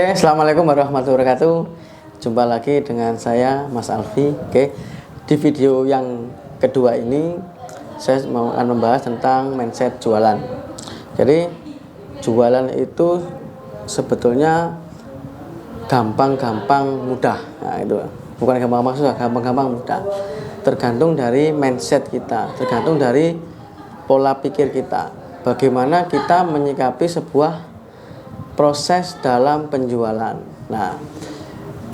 Oke, assalamualaikum warahmatullahi wabarakatuh. Jumpa lagi dengan saya, Mas Alfi. Oke, di video yang kedua ini saya akan membahas tentang mindset jualan. Jadi, jualan itu sebetulnya gampang-gampang mudah. Nah, itu bukan gampang susah, gampang-gampang mudah. Tergantung dari mindset kita, tergantung dari pola pikir kita. Bagaimana kita menyikapi sebuah proses dalam penjualan. Nah,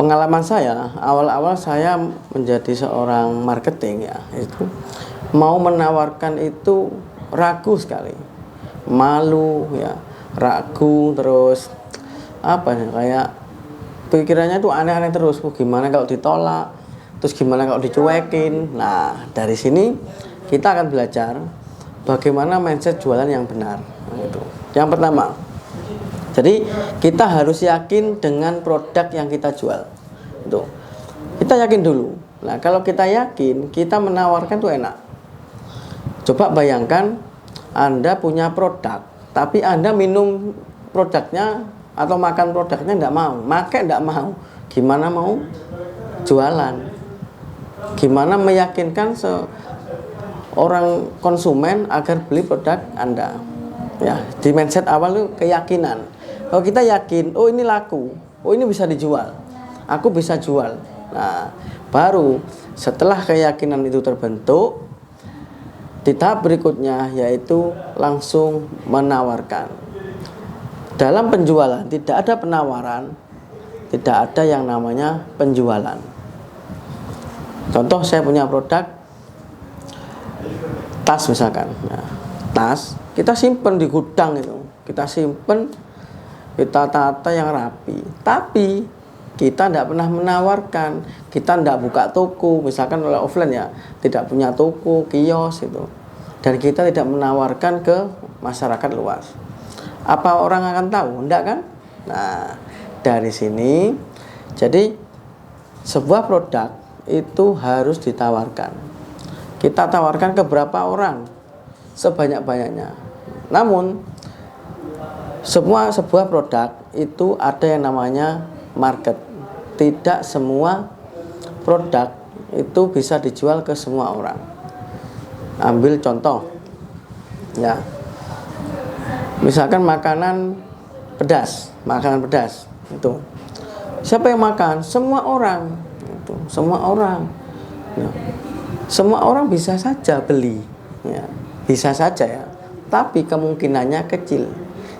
pengalaman saya awal-awal saya menjadi seorang marketing ya, itu mau menawarkan itu ragu sekali, malu ya, ragu terus apa ya, kayak pikirannya tuh aneh-aneh terus. Gimana kalau ditolak, terus gimana kalau dicuekin. Nah, dari sini kita akan belajar bagaimana mindset jualan yang benar. Nah, itu yang pertama. Jadi kita harus yakin dengan produk yang kita jual. Itu kita yakin dulu. Nah, kalau kita yakin, kita menawarkan itu enak. Coba bayangkan Anda punya produk, tapi Anda minum produknya atau makan produknya enggak mau, makai enggak mau. Gimana mau jualan? Gimana meyakinkan seorang konsumen agar beli produk Anda? Ya, di mindset awal itu keyakinan. Kalau kita yakin, oh ini laku, oh ini bisa dijual, aku bisa jual. Nah, baru setelah keyakinan itu terbentuk, di tahap berikutnya yaitu langsung menawarkan. Dalam penjualan tidak ada penawaran, tidak ada yang namanya penjualan. Contoh, saya punya produk tas misalkan. Nah, tas kita simpen di gudang itu, kita simpen, kita tata yang rapi, tapi kita tidak pernah menawarkan, kita tidak buka toko, misalkan oleh offline ya, tidak punya toko, kios itu, dan kita tidak menawarkan ke masyarakat luas. Apa orang akan tahu? Enggak kan? Nah, dari sini, jadi sebuah produk itu harus ditawarkan. Kita tawarkan ke berapa orang? Sebanyak-banyaknya. Namun sebuah produk itu ada yang namanya market. Tidak semua produk itu bisa dijual ke semua orang. Ambil contoh ya, misalkan makanan pedas itu, siapa yang makan? Semua orang itu, semua orang ya. Semua orang bisa saja beli ya, bisa saja ya, tapi kemungkinannya kecil.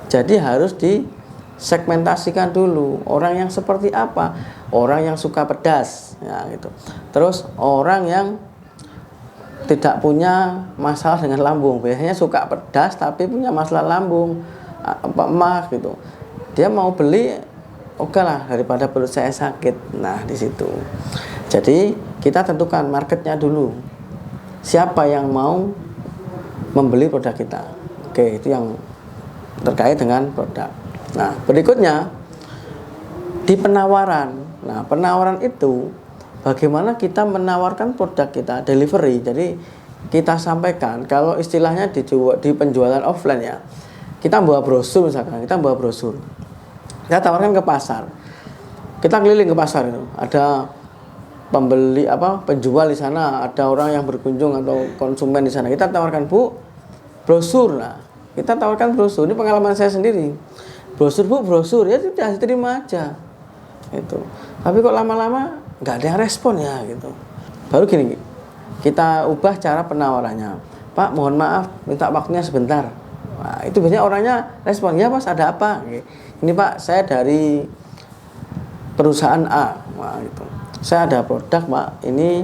Jadi harus disegmentasikan dulu. Orang yang seperti apa? Orang yang suka pedas, ya gitu. Terus orang yang tidak punya masalah dengan lambung. Biasanya suka pedas tapi punya masalah lambung, emah gitu. Dia mau beli, oke lah, daripada perut saya sakit. Nah, di situ. Jadi kita tentukan marketnya dulu. Siapa yang mau membeli produk kita? Oke, itu yang terkait dengan produk. Nah, berikutnya di penawaran. Nah, penawaran itu bagaimana kita menawarkan produk kita, delivery. Jadi kita sampaikan, kalau istilahnya di penjualan offline ya, kita bawa brosur misalkan, kita bawa brosur, kita tawarkan ke pasar. Kita keliling ke pasar itu, ada pembeli penjual di sana, ada orang yang berkunjung atau konsumen di sana. Kita tawarkan, Bu, brosur. Nah, kita tawarkan brosur. Ini pengalaman saya sendiri. Brosur, Bu, brosur. Ya sudah, diterima aja. Itu. Tapi kok lama-lama nggak ada yang respon ya gitu. Baru gini, kita ubah cara penawarannya. Pak, mohon maaf, minta waktunya sebentar. Nah, itu biasanya orangnya respon, ya Mas, ada apa? Ini Pak, saya dari perusahaan A. Nah, gitu. Saya ada produk Pak, ini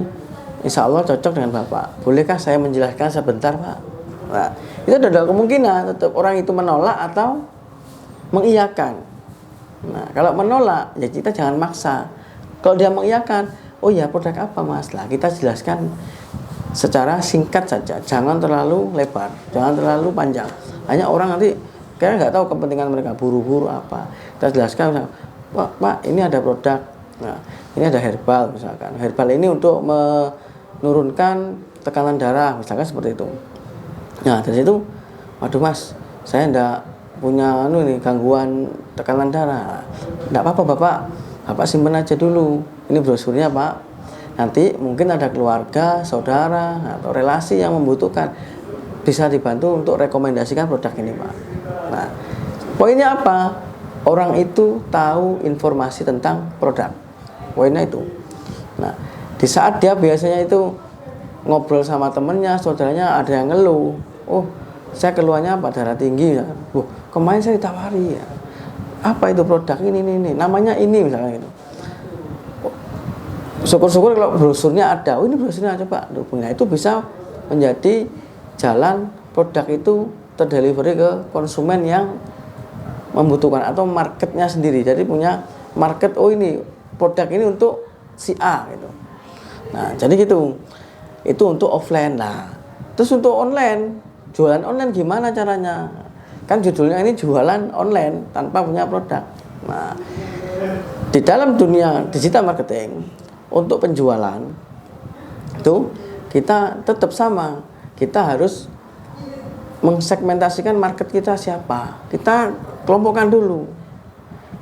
insya Allah cocok dengan Bapak. Bolehkah saya menjelaskan sebentar Pak? Nah, itu ada kemungkinan tetap orang itu menolak atau mengiyakan. Nah, kalau menolak ya kita jangan maksa. Kalau dia mengiyakan, oh ya produk apa Mas? Lah kita jelaskan secara singkat saja, jangan terlalu lebar, jangan terlalu panjang. Hanya orang nanti kayaknya nggak tahu kepentingan mereka, buru-buru apa. Kita jelaskan, Pak, ini ada produk. Nah, ini ada herbal misalkan. Herbal ini untuk menurunkan tekanan darah, misalkan seperti itu. Nah, dari situ, waduh Mas, saya enggak punya gangguan tekanan darah. Enggak apa-apa Bapak simpen aja dulu. Ini brosurnya Pak. Nanti mungkin ada keluarga, saudara atau relasi yang membutuhkan, bisa dibantu untuk rekomendasikan produk ini Pak. Nah, poinnya apa? Orang itu tahu informasi tentang produk. Poinnya itu. Nah, di saat dia biasanya itu ngobrol sama temennya, saudaranya, ada yang ngeluh, oh saya keluhannya apa, darah tinggi ya. Kemarin saya ditawari ya, apa itu produk ini namanya ini misalnya gitu. Syukur-syukur kalau brosurnya ada, oh ini brosurnya coba. Nah, itu bisa menjadi jalan produk itu terdelivery ke konsumen yang membutuhkan atau marketnya sendiri. Jadi punya market, oh ini produk ini untuk si A gitu. Nah, jadi gitu. Itu untuk offline. Nah, terus untuk online, jualan online gimana caranya? Kan judulnya ini jualan online tanpa punya produk. Nah, di dalam dunia digital marketing untuk penjualan itu kita tetap sama. Kita harus mengsegmentasikan market kita siapa. Kita kelompokkan dulu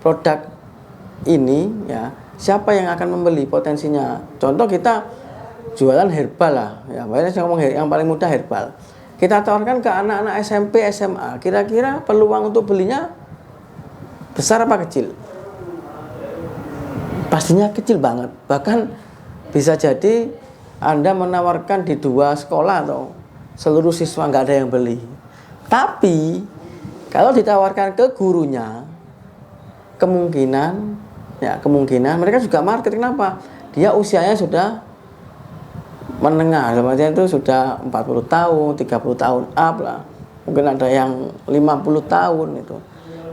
produk ini ya, siapa yang akan membeli potensinya. Contoh kita jualan herbal lah, ya banyak yang ngomong yang paling mudah herbal. Kita tawarkan ke anak-anak SMP, SMA, kira-kira peluang untuk belinya besar apa kecil? Pastinya kecil banget. Bahkan bisa jadi Anda menawarkan di 2 sekolah atau seluruh siswa nggak ada yang beli. Tapi kalau ditawarkan ke gurunya, kemungkinan mereka juga market. Kenapa? Dia usianya sudah menengah, artinya itu sudah 40 tahun, 30 tahun up lah. Mungkin ada yang 50 tahun itu.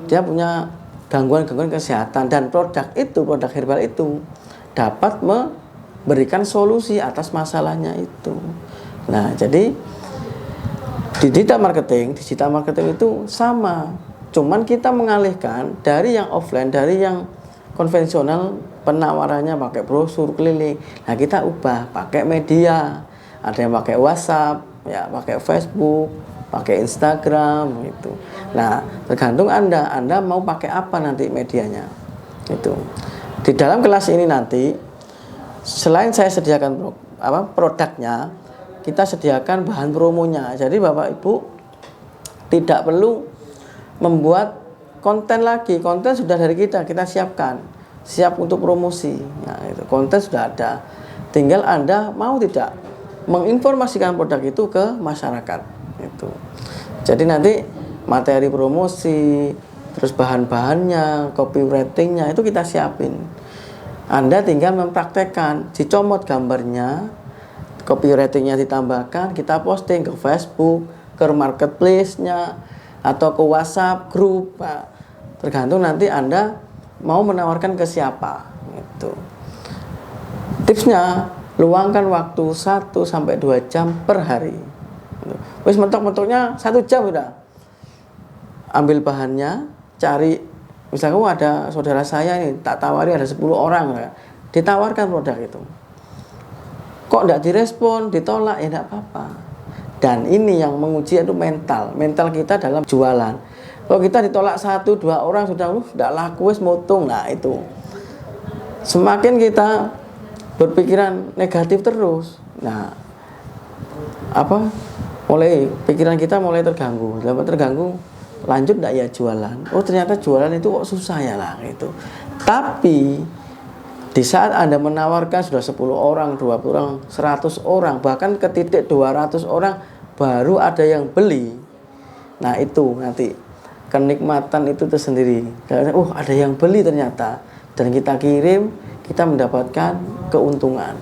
Dia punya gangguan-gangguan kesehatan, dan produk herbal itu dapat memberikan solusi atas masalahnya itu. Nah, jadi digital marketing itu sama. Cuman kita mengalihkan dari yang offline, dari yang konvensional, penawarannya pakai brosur keliling. Nah, kita ubah pakai media. Ada yang pakai WhatsApp, ya, pakai Facebook, pakai Instagram gitu. Nah, tergantung Anda mau pakai apa nanti medianya. Itu. Di dalam kelas ini nanti selain saya sediakan produknya, kita sediakan bahan promonya. Jadi Bapak Ibu tidak perlu membuat konten lagi. Konten sudah dari kita siapkan. Siap untuk promosi. Nah, itu konten sudah ada. Tinggal Anda mau tidak menginformasikan produk itu ke masyarakat. Itu. Jadi nanti materi promosi, terus bahan-bahannya, copywritingnya itu kita siapin. Anda tinggal mempraktekkan, dicomot gambarnya, copywritingnya ditambahkan, kita posting ke Facebook, ke marketplace-nya, atau ke WhatsApp grup. Nah, tergantung nanti Anda mau menawarkan ke siapa gitu. Tipsnya, luangkan waktu 1-2 jam per hari. Wis mentok-mentoknya 1 jam udah. Ambil bahannya, cari, misalnya ada saudara saya ini tak tawari ada 10 orang ya. Ditawarkan produk itu. Kok enggak direspon, ditolak, ya enggak apa-apa. Dan ini yang menguji itu mental kita dalam jualan. Kalau kita ditolak 1-2 orang sudah laku wis motong. Nah, itu semakin kita berpikiran negatif terus. Nah, pikiran kita mulai terganggu. Lanjut enggak ya jualan? Oh, ternyata jualan itu kok susah ya lah gitu. Tapi di saat Anda menawarkan sudah 10 orang, 20 orang, 100 orang, bahkan ke titik 200 orang baru ada yang beli. Nah, itu nanti kenikmatan itu tersendiri. Karena ada yang beli ternyata, dan kita kirim, kita mendapatkan keuntungan.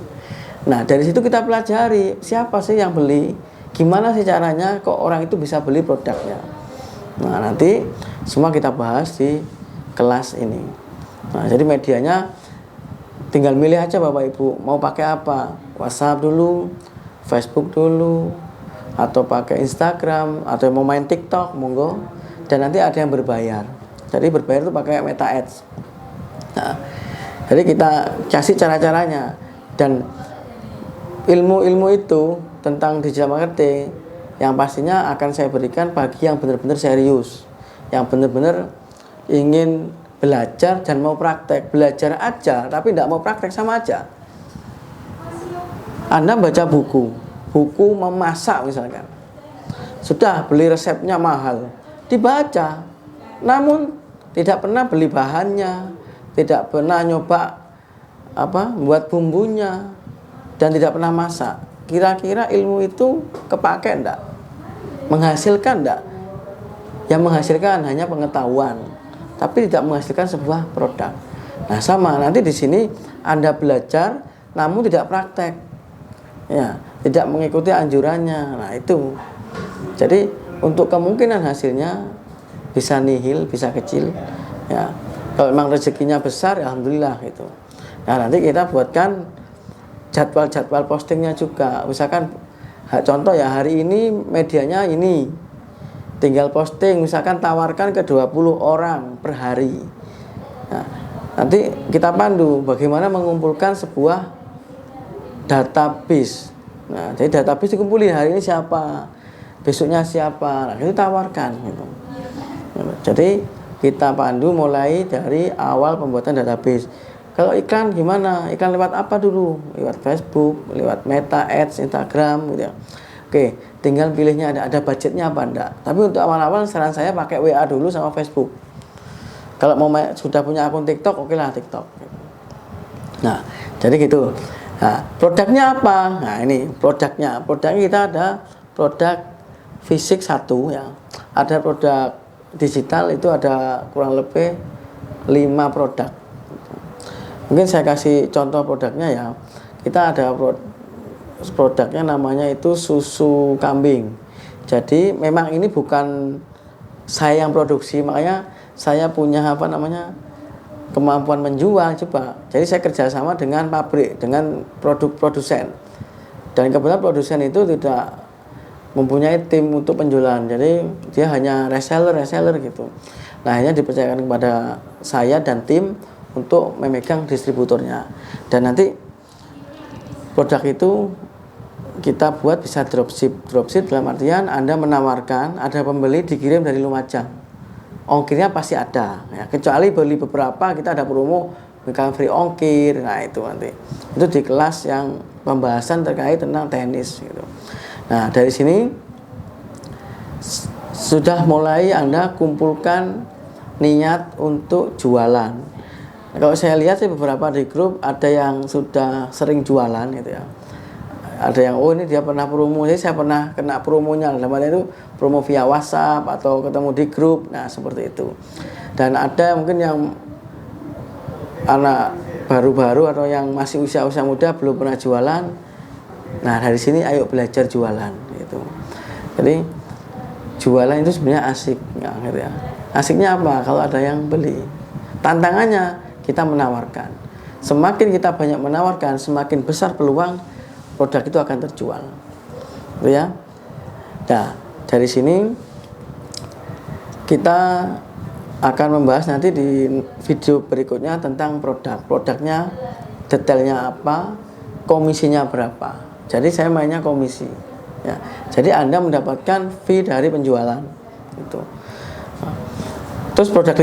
Nah, dari situ kita pelajari siapa sih yang beli, gimana sih caranya kok orang itu bisa beli produknya. Nah, nanti semua kita bahas di kelas ini. Nah, jadi medianya tinggal milih aja Bapak Ibu mau pakai apa, WhatsApp dulu, Facebook dulu, atau pakai Instagram, atau mau main TikTok monggo. Dan nanti ada yang berbayar. Jadi berbayar itu pakai Meta Ads. Nah, jadi kita kasih cara-caranya, dan ilmu-ilmu itu tentang digital marketing yang pastinya akan saya berikan bagi yang benar-benar serius, yang benar-benar ingin belajar dan mau praktek. Belajar aja tapi tidak mau praktek sama aja. Anda baca buku memasak misalkan, sudah beli resepnya mahal, dibaca, namun tidak pernah beli bahannya, tidak pernah nyoba buat bumbunya, dan tidak pernah masak. Kira-kira ilmu itu kepake enggak? Menghasilkan enggak? Yang menghasilkan hanya pengetahuan, tapi tidak menghasilkan sebuah produk. Nah, sama nanti di sini Anda belajar namun tidak praktek. Ya, tidak mengikuti anjurannya. Nah, itu. Jadi, untuk kemungkinan hasilnya bisa nihil, bisa kecil. Ya. Kalau memang rezekinya besar, ya alhamdulillah gitu. Nah, nanti kita buatkan jadwal-jadwal postingnya juga. Misalkan contoh ya, hari ini medianya ini, tinggal posting, misalkan tawarkan ke 20 orang per hari. Nah, nanti kita pandu bagaimana mengumpulkan sebuah database. Nah, jadi database dikumpulin, hari ini siapa, besoknya siapa, nah, itu tawarkan gitu. Jadi kita pandu mulai dari awal pembuatan database. Kalau iklan gimana? Iklan lewat apa dulu? Lewat Facebook, lewat Meta Ads, Instagram gitu ya. Oke, tinggal pilihnya ada budgetnya apa enggak. Tapi untuk awal-awal saran saya pakai WA dulu sama Facebook. Kalau mau sudah punya akun TikTok, oke lah TikTok. Nah, jadi gitu. Nah, produknya apa? Nah, ini produknya. Produknya kita ada produk fisik 1 ya. Ada produk digital, itu ada kurang lebih 5 produk. Mungkin saya kasih contoh produknya ya. Kita ada produknya namanya itu susu kambing. Jadi memang ini bukan saya yang produksi, makanya saya punya kemampuan menjual coba. Jadi saya kerjasama dengan pabrik, dengan produsen. Dan kebetulan produsen itu tidak mempunyai tim untuk penjualan. Jadi dia hanya reseller gitu. Nah, akhirnya dipercayakan kepada saya dan tim untuk memegang distributornya. Dan nanti produk itu kita buat bisa dropship. Dropship dalam artian Anda menawarkan, ada pembeli dikirim dari Lumajang. Ongkirnya pasti ada ya, kecuali beli beberapa kita ada promo bukan free ongkir. Nah, itu nanti itu di kelas yang pembahasan terkait tentang tenis gitu. Nah, dari sini sudah mulai Anda kumpulkan niat untuk jualan. Nah, kalau saya lihat sih beberapa di grup ada yang sudah sering jualan gitu ya. Ada yang ini dia pernah promo, jadi saya pernah kena promonya, namanya itu promo via WhatsApp atau ketemu di grup. Nah, seperti itu. Dan ada mungkin yang anak baru-baru atau yang masih usia muda belum pernah jualan. Nah, dari sini ayo belajar jualan gitu. Jadi jualan itu sebenarnya asik ya, gitu ya. Asiknya apa? Kalau ada yang beli. Tantangannya kita menawarkan. Semakin kita banyak menawarkan, semakin besar peluang produk itu akan terjual, gitu ya. Nah, dari sini kita akan membahas nanti di video berikutnya tentang produknya detailnya apa, komisinya berapa. Jadi saya mainnya komisi, ya. Jadi Anda mendapatkan fee dari penjualan, gitu. Terus produk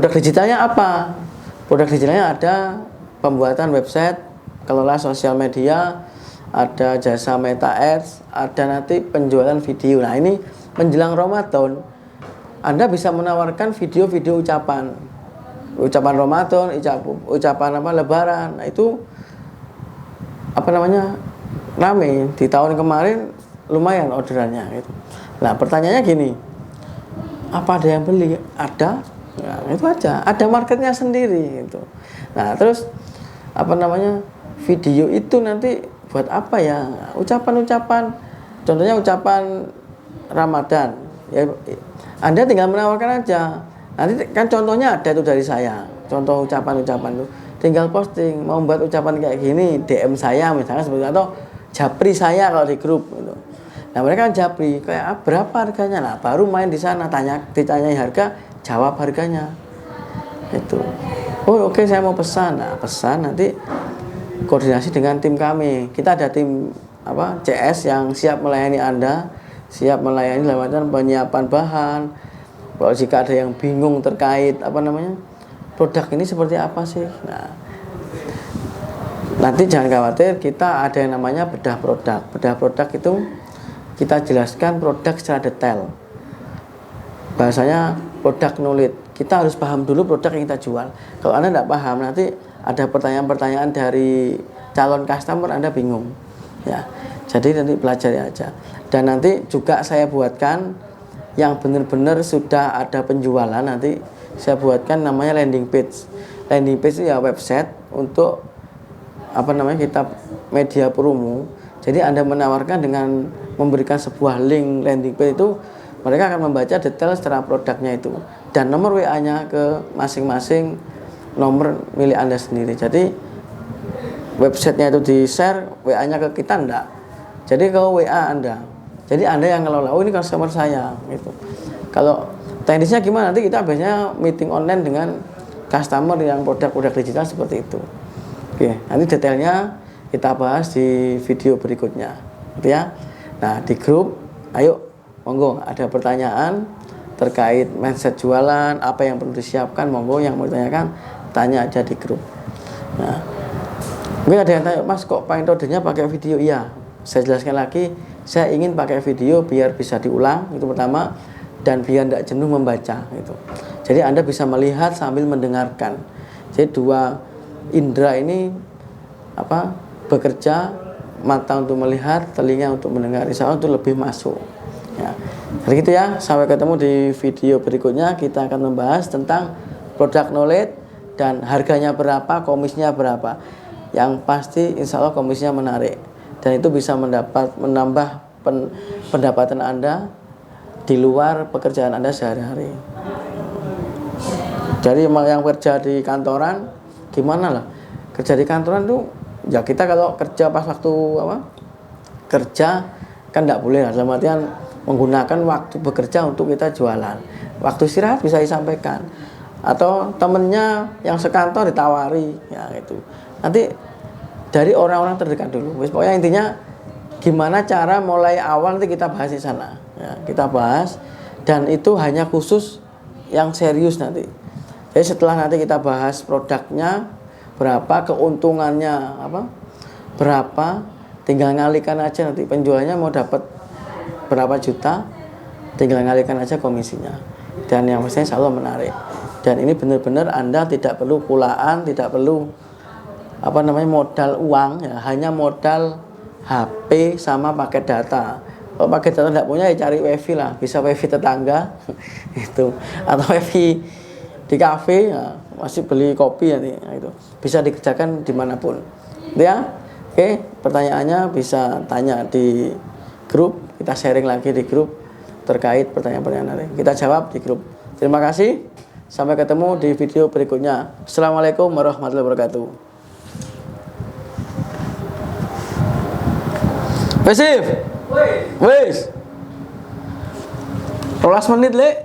digitalnya apa? Produk digitalnya ada pembuatan website, kelola sosial media, ada jasa Meta Ads, ada nanti penjualan video. Nah, ini menjelang Ramadan Anda bisa menawarkan video-video ucapan Ramadan, ucapan Lebaran. Nah, itu rame di tahun kemarin, lumayan orderannya gitu. Nah, pertanyaannya gini, apa ada yang beli? Ada. Nah, itu aja, ada marketnya sendiri gitu. Nah, terus video itu nanti buat apa ya? Ucapan-ucapan, contohnya ucapan Ramadan ya, Anda tinggal menawarkan aja. Nanti kan contohnya ada itu dari saya, contoh ucapan-ucapan itu tinggal posting, mau buat ucapan kayak gini, DM saya misalnya seperti itu, atau japri saya kalau di grup gitu. Nah, mereka kan japri kayak berapa harganya. Nah, baru main di sana, ditanyai harga, jawab harganya itu. Oh, oke, saya mau pesan. Nah, pesan nanti koordinasi dengan tim kami. Kita ada tim CS yang siap melayani Anda, siap melayani lewat penyiapan bahan, Kalau jika ada yang bingung terkait produk ini seperti apa sih, nah nanti jangan khawatir, kita ada yang namanya bedah produk. Bedah produk itu kita jelaskan produk secara detail, bahasanya produk knowledge. Kita harus paham dulu produk yang kita jual. Kalau Anda tidak paham, nanti ada pertanyaan-pertanyaan dari calon customer, Anda bingung ya. Jadi nanti pelajari aja. Dan nanti juga saya buatkan yang benar-benar sudah ada penjualan, nanti saya buatkan namanya landing page. Landing page itu ya website untuk kita media promo. Jadi Anda menawarkan dengan memberikan sebuah link landing page itu, mereka akan membaca detail secara produknya itu dan nomor WA-nya ke masing-masing nomor milik Anda sendiri. Jadi websitenya itu di-share, WA-nya ke kita enggak. Jadi ke WA Anda. Jadi Anda yang ngelola, oh ini customer saya gitu. Kalau teknisnya gimana, nanti kita biasanya meeting online dengan customer yang produk-produk digital seperti itu. Oke, nanti detailnya kita bahas di video berikutnya gitu ya. Nah, di grup ayo monggo ada pertanyaan terkait mindset jualan, apa yang perlu disiapkan, monggo yang mau ditanyakan tanya aja di grup. Nah, mungkin ada yang tanya, Mas kok metodenya pakai video? Iya, saya jelaskan lagi, saya ingin pakai video biar bisa diulang, itu pertama, dan biar tidak jenuh membaca gitu. Jadi Anda bisa melihat sambil mendengarkan. Jadi dua indera ini bekerja, mata untuk melihat, telinga untuk mendengar, insya Allah itu lebih masuk ya. Jadi gitu ya, sampai ketemu di video berikutnya. Kita akan membahas tentang product knowledge dan harganya berapa, komisinya berapa. Yang pasti insya Allah komisinya menarik dan itu bisa menambah pendapatan Anda di luar pekerjaan Anda sehari-hari. Jadi yang kerja di kantoran gimana lah, kerja di kantoran tuh ya, kita kalau kerja pas waktu kerja kan tidak boleh, dalam artian menggunakan waktu bekerja untuk kita jualan. Waktu istirahat bisa disampaikan, atau temennya yang sekantor ditawari ya gitu. Nanti dari orang-orang terdekat dulu. Pokoknya intinya gimana cara mulai awal nanti kita bahas di sana ya, kita bahas, dan itu hanya khusus yang serius nanti. Jadi setelah nanti kita bahas produknya berapa, keuntungannya berapa, tinggal ngalihkan aja nanti penjualnya mau dapat berapa juta, tinggal ngalihkan aja komisinya. Dan yang pastinya selalu menarik. Dan ini benar-benar Anda tidak perlu kulaan, tidak perlu modal uang ya, hanya modal HP sama paket data. Kalau paket data tidak punya ya cari wifi lah, bisa wifi tetangga itu, atau wifi di kafe ya, masih beli kopi nanti ya, itu bisa dikerjakan dimanapun ya. Oke, pertanyaannya bisa tanya di grup, kita sharing lagi di grup terkait pertanyaan-pertanyaan nanti kita jawab di grup. Terima kasih, sampai ketemu di video berikutnya. Assalamualaikum warahmatullahi wabarakatuh. Wes, 12 menit, Lek.